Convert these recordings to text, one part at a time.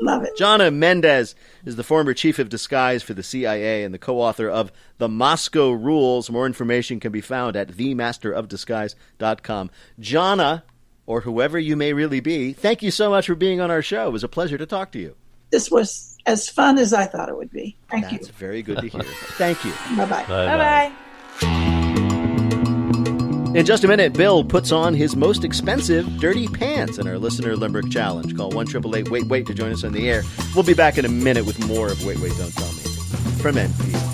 Love it. Jonna Mendez is the former chief of disguise for the CIA and the co-author of The Moscow Rules. More information can be found at themasterofdisguise.com. Jonna, or whoever you may really be, thank you so much for being on our show. It was a pleasure to talk to you. This was as fun as I thought it would be. Thank you. That's very good to hear. Thank you. Bye-bye. Bye-bye. In just a minute, Bill puts on his most expensive dirty pants in our Listener Limerick Challenge. Call 1-888-WAIT-WAIT to join us on the air. We'll be back in a minute with more of Wait, Wait, Don't Tell Me from NPR.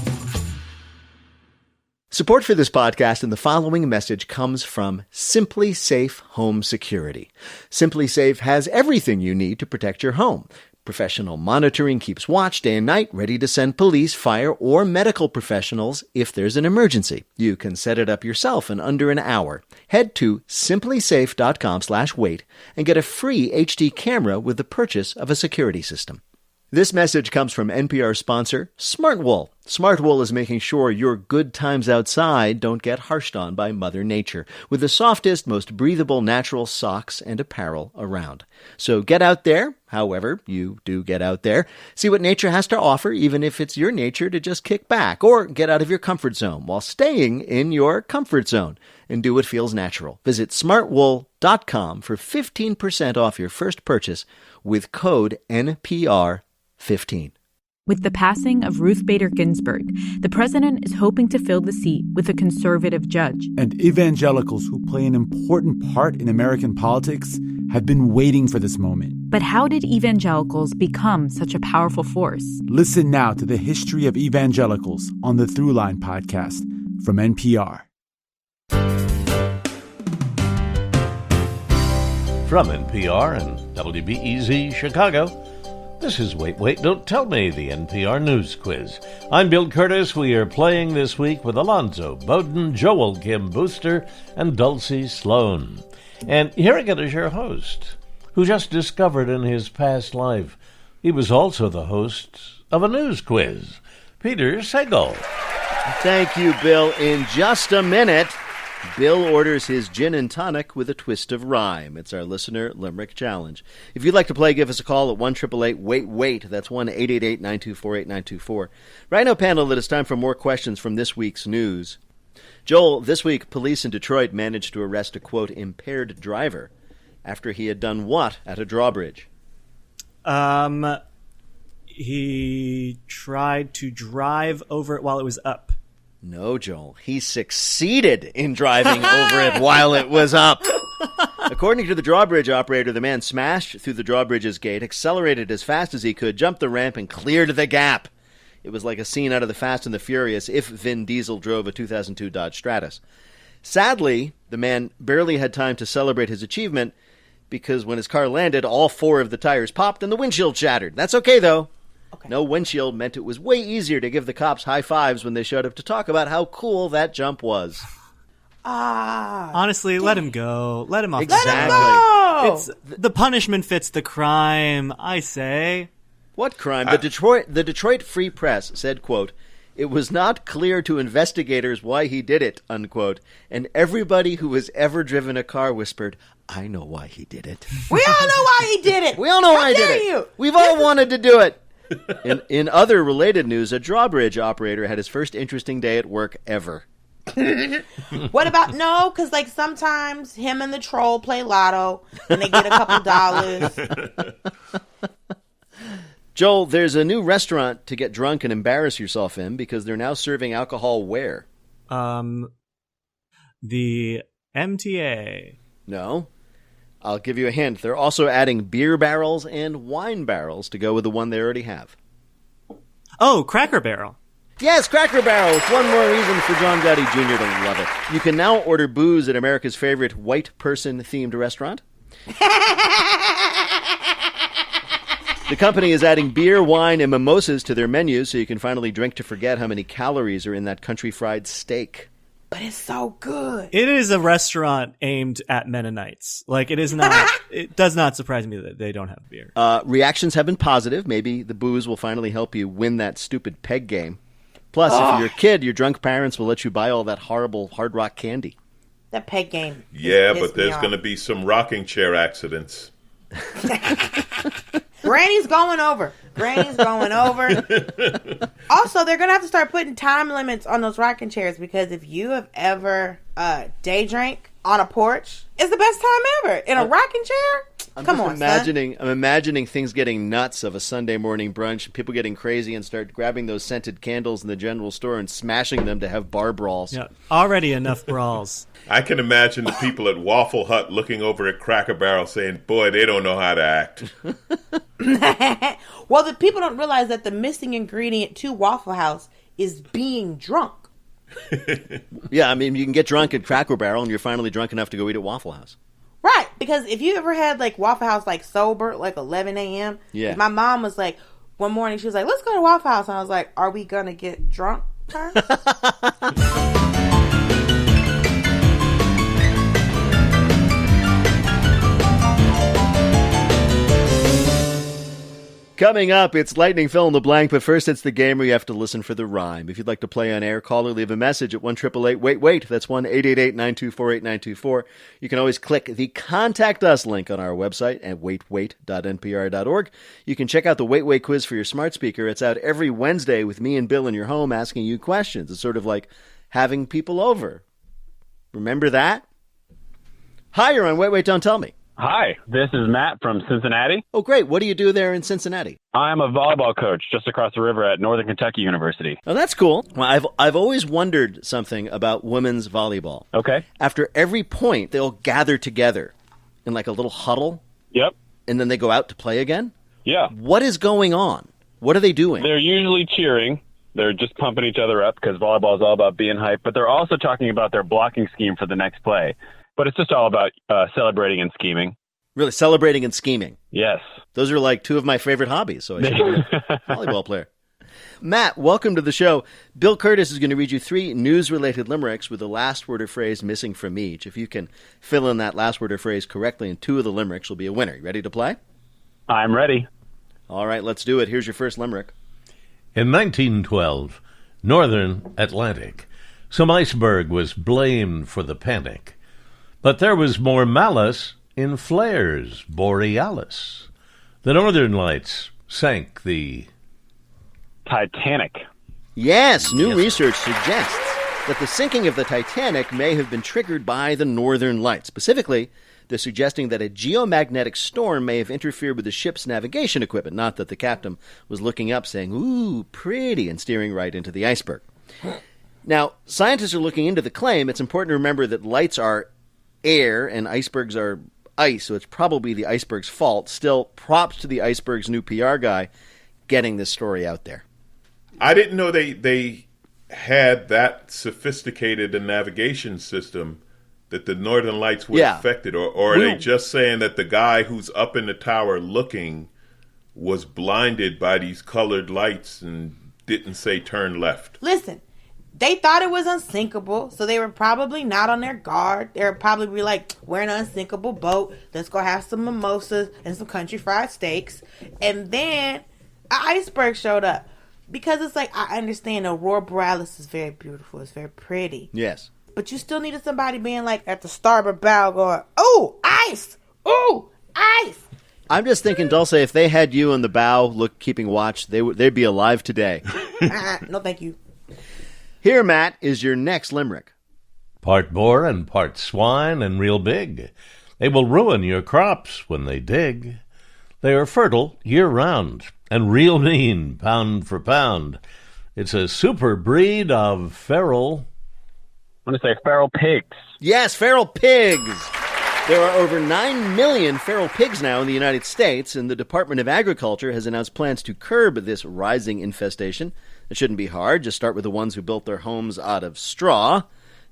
Support for this podcast and the following message comes from Simply Safe Home Security. Simply Safe has everything you need to protect your home. Professional monitoring keeps watch day and night, ready to send police, fire, or medical professionals if there's an emergency. You can set it up yourself in under an hour. Head to simplysafe.com/wait and get a free HD camera with the purchase of a security system. This message comes from NPR sponsor Smartwool. Smartwool is making sure your good times outside don't get harshed on by Mother Nature with the softest, most breathable natural socks and apparel around. So get out there, however you do get out there. See what nature has to offer, even if it's your nature to just kick back or get out of your comfort zone while staying in your comfort zone and do what feels natural. Visit smartwool.com for 15% off your first purchase with code NPR15. With the passing of Ruth Bader Ginsburg, the president is hoping to fill the seat with a conservative judge. And evangelicals who play an important part in American politics have been waiting for this moment. But how did evangelicals become such a powerful force? Listen now to the history of evangelicals on the Throughline podcast from NPR. From NPR and WBEZ Chicago, this is Wait, Wait, Don't Tell Me, the NPR News Quiz. I'm Bill Curtis. We are playing this week with Alonzo Bowden, Joel Kim Booster, and Dulcie Sloan. And here again is your host, who just discovered in his past life he was also the host of a news quiz, Peter Sagal. Thank you, Bill. In just a minute, Bill orders his gin and tonic with a twist of rhyme. It's our Listener Limerick Challenge. If you'd like to play, give us a call at 1-888-WAIT-WAIT. That's 1-888-924-8924. Right now, panel, it is time for more questions from this week's news. Joel, this week, police in Detroit managed to arrest a, quote, impaired driver after he had done what at a drawbridge? He tried to drive over it while it was up. No, Joel. He succeeded in driving over it while it was up. According to the drawbridge operator, the man smashed through the drawbridge's gate, accelerated as fast as he could, jumped the ramp, and cleared the gap. It was like a scene out of The Fast and the Furious if Vin Diesel drove a 2002 Dodge Stratus. Sadly, the man barely had time to celebrate his achievement because when his car landed, all four of the tires popped and the windshield shattered. That's okay, though. Okay. No windshield meant it was way easier to give the cops high fives when they showed up to talk about how cool that jump was. Honestly, let him go. Let him off. Exactly. Let him go! It's the punishment fits the crime, I say. What crime? The Detroit Free Press said, quote, "It was not clear to investigators why he did it," unquote. And everybody who has ever driven a car whispered, "I know why he did it." We all know why he did it. We all know why he did it. You? We've all wanted to do it. In other related news, a drawbridge operator had his first interesting day at work ever. What about no? Because like sometimes him and the troll play lotto and they get a couple dollars. Joel, there's a new restaurant to get drunk and embarrass yourself in because they're now serving alcohol where? The MTA. No. I'll give you a hint. They're also adding beer barrels and wine barrels to go with the one they already have. Oh, Cracker Barrel. Yes, Cracker Barrel. It's one more reason for John Gotti Jr. to love it. You can now order booze at America's favorite white person-themed restaurant. The company is adding beer, wine, and mimosas to their menus so you can finally drink to forget how many calories are in that country fried steak. But it's so good. It is a restaurant aimed at Mennonites. Like, it is not. It does not surprise me that they don't have beer. Reactions have been positive. Maybe the booze will finally help you win that stupid peg game. Plus, if you're a kid, your drunk parents will let you buy all that horrible Hard Rock candy. That peg game. Yeah, but there's going to be some rocking chair accidents. We're Granny's going over. Granny's going over. Also, they're going to have to start putting time limits on those rocking chairs because if you have ever day drank on a porch, it's the best time ever. In a rocking chair? I'm imagining things getting nuts of a Sunday morning brunch, people getting crazy and start grabbing those scented candles in the general store and smashing them to have bar brawls. Yeah, already enough brawls. I can imagine the people at Waffle Hut looking over at Cracker Barrel saying, boy, they don't know how to act. Well, the people don't realize that the missing ingredient to Waffle House is being drunk. Yeah, I mean, you can get drunk at Cracker Barrel and you're finally drunk enough to go eat at Waffle House. Right, because if you ever had like Waffle House like sober, like 11 a.m., yeah. My mom was like, one morning she was like, let's go to Waffle House. And I was like, are we going to get drunk first? Coming up, it's Lightning Fill in the Blank, but first it's the game where you have to listen for the rhyme. If you'd like to play on air, call or leave a message at 1-888-WAIT-WAIT. That's 1-888-924-8924. You can always click the Contact Us link on our website at waitwait.npr.org. You can check out the Wait Wait quiz for your smart speaker. It's out every Wednesday with me and Bill in your home asking you questions. It's sort of like having people over. Remember that? Hi, you're on Wait Wait, Don't Tell Me. Hi, this is Matt from Cincinnati. Oh, great. What do you do there in Cincinnati? I'm a volleyball coach just across the river at Northern Kentucky University. Oh, that's cool. Well, I've always wondered something about women's volleyball. Okay. After every point, they'll gather together in like a little huddle. Yep. And then they go out to play again? Yeah. What is going on? What are they doing? They're usually cheering. They're just pumping each other up because volleyball is all about being hyped. But they're also talking about their blocking scheme for the next play. But it's just all about celebrating and scheming. Really, celebrating and scheming. Yes. Those are like two of my favorite hobbies, so I should be a volleyball player. Matt, welcome to the show. Bill Curtis is going to read you 3 news-related limericks with the last word or phrase missing from each. If you can fill in that last word or phrase correctly in 2 of the limericks, you'll be a winner. You ready to play? I'm ready. All right, let's do it. Here's your first limerick. In 1912, Northern Atlantic, some iceberg was blamed for the panic. But there was more malice in flares borealis. The Northern Lights sank the Titanic. Yes, new research suggests that the sinking of the Titanic may have been triggered by the Northern Lights. Specifically, they're suggesting that a geomagnetic storm may have interfered with the ship's navigation equipment, not that the captain was looking up saying, ooh, pretty, and steering right into the iceberg. Now, scientists are looking into the claim. It's important to remember that lights are air and icebergs are ice, so it's probably the iceberg's fault. Still, props to the iceberg's new PR guy getting this story out there. I didn't know they had that sophisticated a navigation system that the Northern Lights were affected, or are they just saying that the guy who's up in the tower looking was blinded by these colored lights and didn't say turn left? Listen. They thought it was unsinkable, so they were probably not on their guard. They were probably like, we're in an unsinkable boat. Let's go have some mimosas and some country fried steaks. And then an iceberg showed up. Because it's like, I understand Aurora Borealis is very beautiful. It's very pretty. Yes. But you still needed somebody being like at the starboard bow going, ooh, ice! Ooh, ice! I'm just thinking, Dulce, if they had you on the bow keeping watch, they'd be alive today. No, thank you. Here, Matt, is your next limerick. Part boar and part swine and real big. They will ruin your crops when they dig. They are fertile year-round and real mean pound for pound. It's a super breed of feral... I'm going to say feral pigs. Yes, feral pigs. There are over 9 million feral pigs now in the United States, and the Department of Agriculture has announced plans to curb this rising infestation. It shouldn't be hard. Just start with the ones who built their homes out of straw,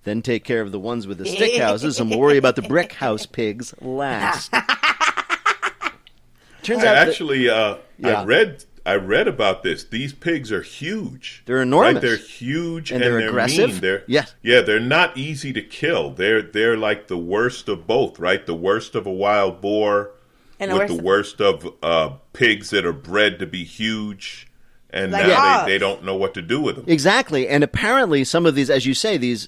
then take care of the ones with the stick houses, and we'll worry about the brick house pigs last. Turns out actually, I read about this. These pigs are huge. They're enormous. Right? They're huge and they're aggressive. Mean. They're not easy to kill. They're like the worst of both, right? The worst of a wild boar and with the worst of pigs that are bred to be huge. And like now they don't know what to do with them. Exactly. And apparently some of these, as you say, these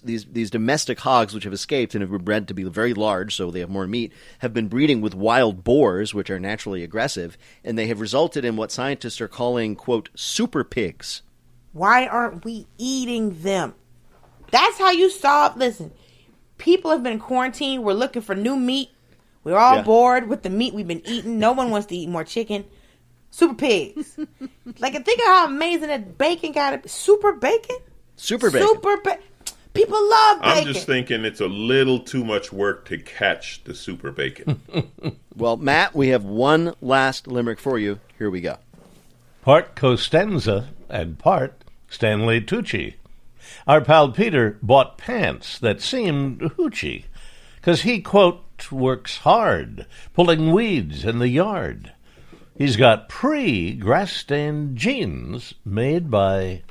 domestic hogs which have escaped and have been bred to be very large, so they have more meat, have been breeding with wild boars, which are naturally aggressive, and they have resulted in what scientists are calling, quote, super pigs. Why aren't we eating them? That's how you solve. Listen, people have been quarantined. We're looking for new meat. We're all bored with the meat we've been eating. No one wants to eat more chicken. Super pigs. Like, think of how amazing that bacon got to be. Super bacon? Super bacon. People love bacon. I'm just thinking it's a little too much work to catch the super bacon. Well, Matt, we have one last limerick for you. Here we go. Part Costanza and part Stanley Tucci. Our pal Peter bought pants that seemed hoochie, 'cause he, quote, works hard, pulling weeds in the yard. He's got grass-stained jeans made by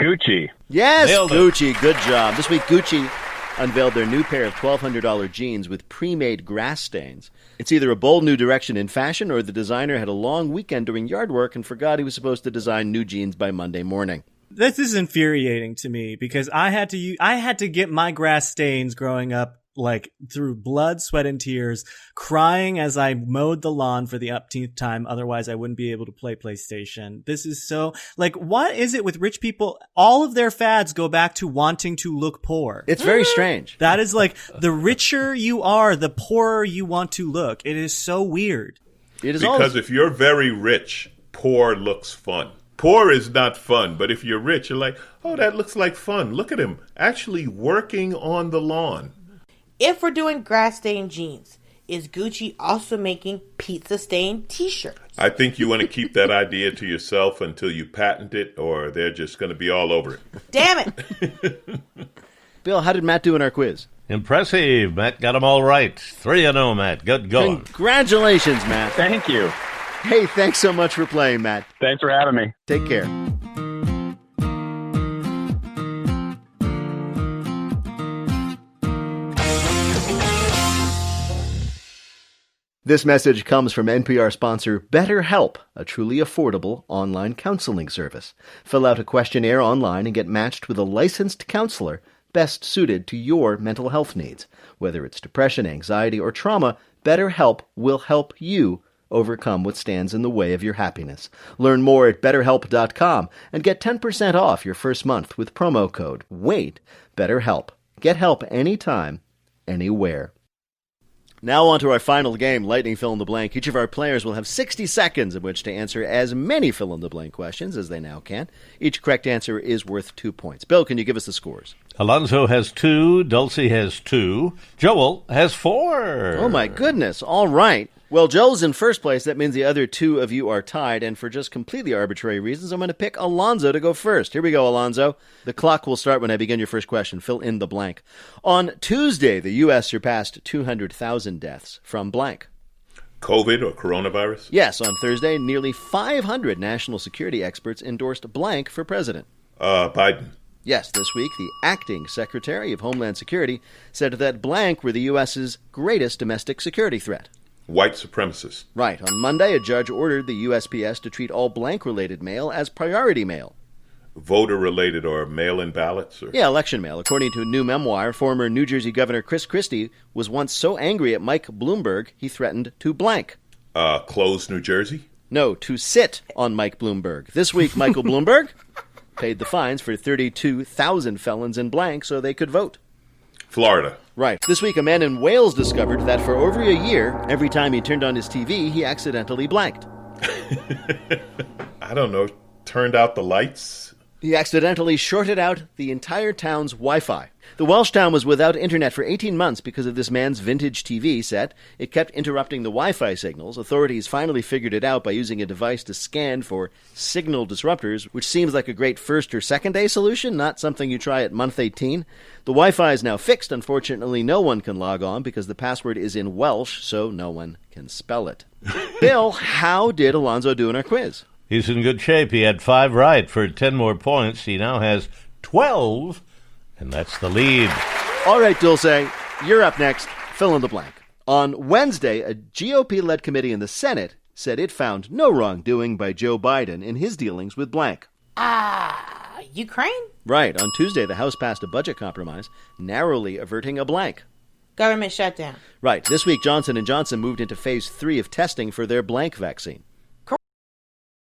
Gucci. Yes, Nailed it. Gucci. Good job. This week, Gucci unveiled their new pair of $1,200 jeans with pre-made grass stains. It's either a bold new direction in fashion or the designer had a long weekend doing yard work and forgot he was supposed to design new jeans by Monday morning. This is infuriating to me because I had to get my grass stains growing up, like, through blood, sweat, and tears, crying as I mowed the lawn for the upteenth time. Otherwise, I wouldn't be able to play PlayStation. This is so, like, what is it with rich people? All of their fads go back to wanting to look poor. It's very strange. That is like, the richer you are, the poorer you want to look. It is so weird. It is Because if you're very rich, poor looks fun. Poor is not fun, but if you're rich, you're like, oh, that looks like fun. Look at him actually working on the lawn. If we're doing grass-stained jeans, is Gucci also making pizza-stained T-shirts? I think you want to keep that idea to yourself until you patent it, or they're just going to be all over it. Damn it! Bill, how did Matt do in our quiz? Impressive. Matt got them all right. 3-0, Matt. Good going. Congratulations, Matt. Thank you. Hey, thanks so much for playing, Matt. Thanks for having me. Take care. This message comes from NPR sponsor BetterHelp, a truly affordable online counseling service. Fill out a questionnaire online and get matched with a licensed counselor best suited to your mental health needs. Whether it's depression, anxiety, or trauma, BetterHelp will help you overcome what stands in the way of your happiness. Learn more at BetterHelp.com and get 10% off your first month with promo code WAIT. BetterHelp. Get help anytime, anywhere. Now on to our final game, Lightning Fill in the Blank. Each of our players will have 60 seconds in which to answer as many fill-in-the-blank questions as they now can. Each correct answer is worth 2 points. Bill, can you give us the scores? Alonzo has 2, Dulcie has 2, Joel has 4. Oh, my goodness. All right. Well, Joel's in first place. That means the other two of you are tied, and for just completely arbitrary reasons, I'm going to pick Alonzo to go first. Here we go, Alonzo. The clock will start when I begin your first question. Fill in the blank. On Tuesday, the U.S. surpassed 200,000 deaths from blank. COVID or coronavirus? Yes, on Thursday, nearly 500 national security experts endorsed blank for president. Biden. Yes, this week, the acting Secretary of Homeland Security said that blank were the U.S.'s greatest domestic security threat. White supremacists. Right. On Monday, a judge ordered the USPS to treat all blank-related mail as priority mail. Voter-related or mail-in ballots? Or? Yeah, election mail. According to a new memoir, former New Jersey Governor Chris Christie was once so angry at Mike Bloomberg, he threatened to blank. Close New Jersey? No, to sit on Mike Bloomberg. This week, Michael Bloomberg paid the fines for 32,000 felons in blank so they could vote. Florida. Right. This week, a man in Wales discovered that for over a year, every time he turned on his TV, he accidentally blanked. I don't know. Turned out the lights? He accidentally shorted out the entire town's Wi-Fi. The Welsh town was without internet for 18 months because of this man's vintage TV set. It kept interrupting the Wi-Fi signals. Authorities finally figured it out by using a device to scan for signal disruptors, which seems like a great first or second day solution, not something you try at month 18. The Wi-Fi is now fixed. Unfortunately, no one can log on because the password is in Welsh, so no one can spell it. Bill, how did Alonzo do in our quiz? He's in good shape. He had 5 right for 10 more points. He now has 12, and that's the lead. All right, Dulce, you're up next. Fill in the blank. On Wednesday, a GOP-led committee in the Senate said it found no wrongdoing by Joe Biden in his dealings with blank. Ukraine? Right. On Tuesday, the House passed a budget compromise, narrowly averting a blank. Government shutdown. Right. This week, Johnson & Johnson moved into phase 3 of testing for their blank vaccine.